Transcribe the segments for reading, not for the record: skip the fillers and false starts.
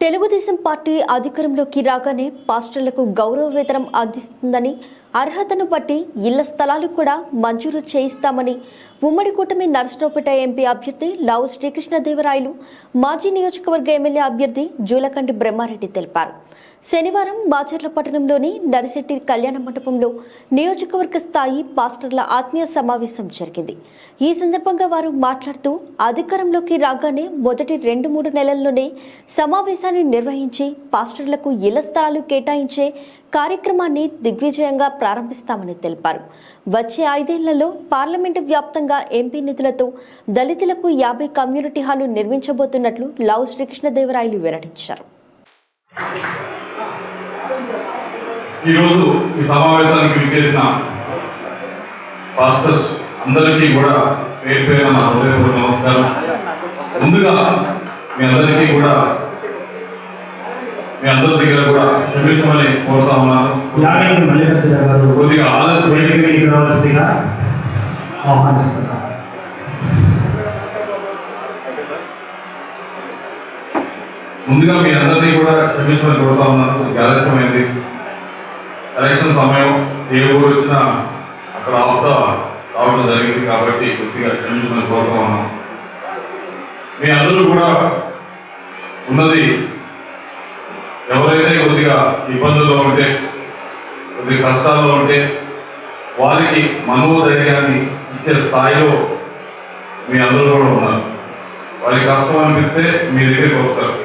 Telugu Desam party అధికారంలోకి రాగానే పాస్టర్లకు గౌరవ వేతనం అందిస్తుందని, అర్హతను బట్టి ఇళ్ల స్థలాలు కూడా మంజూరు చేయిస్తామని ఉమ్మడి కూటమి నర్సరావుపేట ఎంపీ అభ్యర్థి లావు శ్రీకృష్ణదేవరాయలు, మాజీ నియోజకవర్గ ఎమ్మెల్యే అభ్యర్థి జూలకంటి బ్రహ్మారెడ్డి తెలిపారు. శనివారం మాచర్ల పట్టణంలోని నరిశెట్టి కళ్యాణ మండపంలో నియోజకవర్గ స్థాయి పాస్టర్ల ఆత్మీయ సమావేశం జరిగింది. ఈ సందర్భంగా వారు మాట్లాడుతూ, అధికారంలోకి రాగానే మొదటి 2-3 నెలల్లోనే సమావేశాన్ని నిర్వహించి పాస్టర్లకు ఇళ్ల స్థలాలు కేటాయించే కార్యక్రమాన్ని దిగ్విజయంగా ప్రారంభిస్తామని తెలిపారు. వచ్చే 5 ఏళ్లలో పార్లమెంటు వ్యాప్తంగా ఎంపీ నిధులతో దళితులకు 50 కమ్యూనిటీ హాలు నిర్మించబోతున్నట్లు లావు శ్రీకృష్ణదేవరాయలు వెల్లడించారు. ఈరోజు ఈ సమావేశానికి విచ్చేసిన పాస్టర్స్ అందరికీ కూడా పేరు పేరున నా హృదయపూర్వక నమస్కారం. ముందుగా మీ అందరికీ కూడా మీ అందరి దగ్గర కూడా క్షమించమని కోరుతా ఉన్నాను. కొద్దిగా ఆలస్యం ఆహ్వానిస్తున్నాను. ముందుగా మీ అందరినీ కూడా క్షమించమని కోరుతా ఉన్నాను. కొద్దిగా ఆలస్యమైంది. ఎలక్షన్ సమయం, ఏ ఊరు వచ్చినా అక్కడ ఆపుతా రావడం జరిగింది కాబట్టి కొద్దిగా క్షమించమని కోరుతా ఉన్నాం. మీ అందరూ కూడా ఉన్నది ఎవరైతే కొద్దిగా ఇబ్బందుల్లో ఉంటే, కొద్దిగా కష్టాల్లో ఉంటే వారికి మనోధైర్యాన్ని ఇచ్చే స్థాయిలో మీ అందరూ కూడా ఉన్నారు. వారికి కష్టం అనిపిస్తే మీ దగ్గరికి వస్తారు,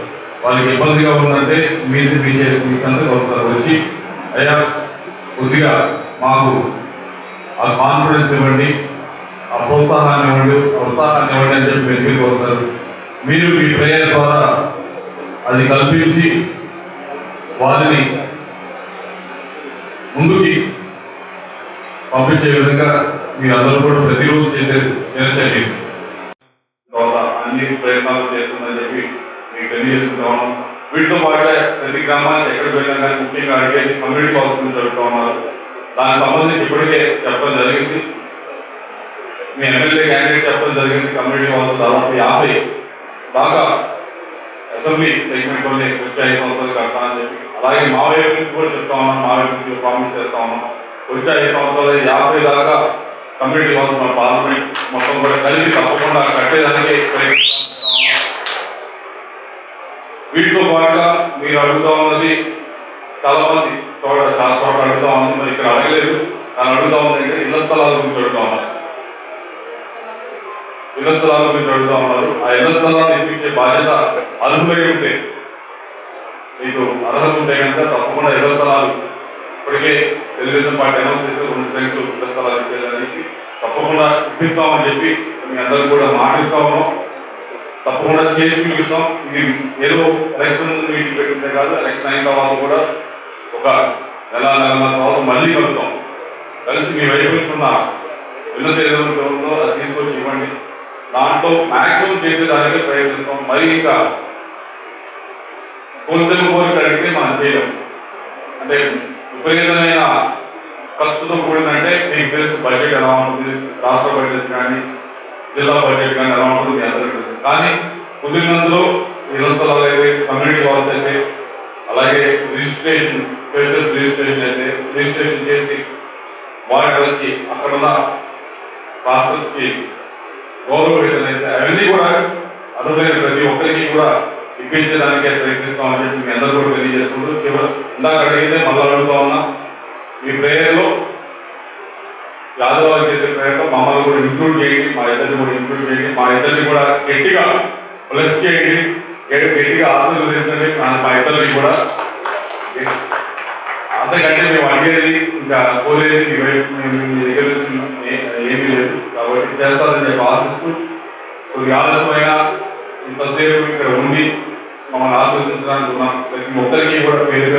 వాళ్ళకి ఇబ్బందిగా ఉందంటే మీ అందరికి వస్తారు. వచ్చి అయ్యా కొద్దిగా మాకు ఆ కాన్ఫిడెన్స్ ఇవ్వండి, ఆ ప్రోత్సాహాన్ని ఇవ్వండి అని చెప్పి దగ్గరికి వస్తారు. మీరు మీ ప్రేయర్ ద్వారా అది కల్పించి వారిని ముందుకి పంపించే విధంగా మీరు అందరూ కూడా ప్రతిరోజు చేసేది అన్ని ప్రయత్నాలు చేస్తుందని చెప్పి మీకు తెలియజేసుకుంటా ఉన్నాం. వీటితో పాటుగా ప్రతి గ్రామానికి ఎక్కడికి వెళ్ళినా కానీ ముఖ్యంగా అడిగేది కమ్యూనిటీ హాల్స్ గురించి జరుగుతూ ఉన్నారు. దానికి సంబంధించి ఇప్పటికే చెప్పడం జరిగింది. మీ ఎమ్మెల్యే క్యాండిడేట్ చెప్పడం జరిగింది. కమ్యూనిటీ హాల్స్ దాదాపు 50 దాకా అసెంబ్లీ సెగ్మెంట్లోనే వచ్చే 5 సంవత్సరాలు కడతానని చెప్పి, అలాగే మా వైపు నుంచి కూడా చెప్తా ఉన్నాం, మా వైపు నుంచి ప్రామిస్ చేస్తా ఉన్నాం. వచ్చే 5 సంవత్సరాలు 50 దాకా కమ్యూనిటీ హాల్స్ మన పార్లమెంట్ మొత్తం కూడా కలిపి తప్పకుండా కట్టేదానికి ప్రయత్నిస్తాం. వీటితో పాటుగా మీరు అడుగుతా ఉన్నది చాలా మంది చాలా చోట్ల అడుగుతా ఉంది, మరి ఇక్కడ అడగలేదు. కానీ అడుగుతా ఉందంటే ఇళ్ల స్థలాల గురించి అడుగుతా ఉన్నారు. ఇళ్ల స్థలాల గురించి అడుగుతా ఉన్నారు. ఆ ఇళ్ల స్థలాలు ఇప్పించే బాధ్యత అర్హులై ఉంటే, మీకు అర్హత ఉంటే కనుక తప్పకుండా ఇళ్ల స్థలాలు ఇప్పటికే తెలుగుదేశం పార్టీ అనౌన్స్ చేస్తే 2 సెంట్లు ఇళ్ల స్థలాలు ఇచ్చేదానికి తప్పకుండా ఇప్పిస్తామని చెప్పి మీ అందరూ కూడా మాటిస్తా ఉన్నాం. తప్పకుండా చేసి చూపిస్తాం. ఇది ఏదో ఎలక్షన్ మీటింగ్ పెట్టిందే కాదు, ఎలక్షన్ అయిన తర్వాత కూడా ఒక నెల తర్వాత మళ్ళీ కలుగుతాం. కలిసి మీ వైపు ఉన్న ఉన్నత ఏదైనా అది తీసుకొచ్చి ఇవ్వండి. దాంట్లో మ్యాక్సిమం చేసేదానికి ప్రయత్నిస్తాం. మరి ఇంకా కోరిక అడిగితే మనం చేయలేం. అంటే విపరీతమైన ఖర్చుతో కూడిందంటే మీకు తెలుసు బడ్జెట్ ఎలా ఉంటుంది, రాష్ట్ర బడ్జెట్ కానీ జిల్లా బడ్జెట్ కానీ ఎలా ఉంటుంది మీ అందరికీ తెలుసు. కానీ కుదిరినందులో ఇళ్ల స్థలాలు అయితే, కమ్యూనిటీ హాల్స్ అయితే, అలాగే రిజిస్ట్రేషన్ అయితే రిజిస్ట్రేషన్ చేసి వారికి అక్కడున్న పాస్టర్స్కి గౌరవ వేతనం అయితే అవన్నీ కూడా అర్హులైన ప్రతి ఒక్కరికి కూడా ఇప్పించడానికే ప్రయత్నిస్తామని చెప్పి మీ అందరూ కూడా తెలియజేసుకుంటూ, ఇందాక అడిగితే మళ్ళీ అడుగుతా ఉన్నా, మీ ప్రేయర్లో యాదవాలు చేసే ప్రయత్నం మమ్మల్ని కూడా ఇంక్లూడ్ చేయండి, మా ఇద్దరిని కూడా ఇంక్లూడ్ చేయండి, మా ఇద్దరిని కూడా గట్టిగా ప్లస్ చేయండి, గట్టిగా ఆశీర్వదించండి. మా ఇద్దరిని కూడా అంతకంటే మేము అడిగేది ఇంకా కోరేది మీ దగ్గర నుంచి ఏమీ లేదు. కాబట్టి చేస్తారని చెప్పి ఆశిస్తూ, కొద్దిగా ఆలస్యమైన ఇంతసేపు ఇక్కడ ఉండి మమ్మల్ని ఆశీర్వదించడానికి ఉన్నాం. ప్రతి ఒక్కరికి కూడా పేరు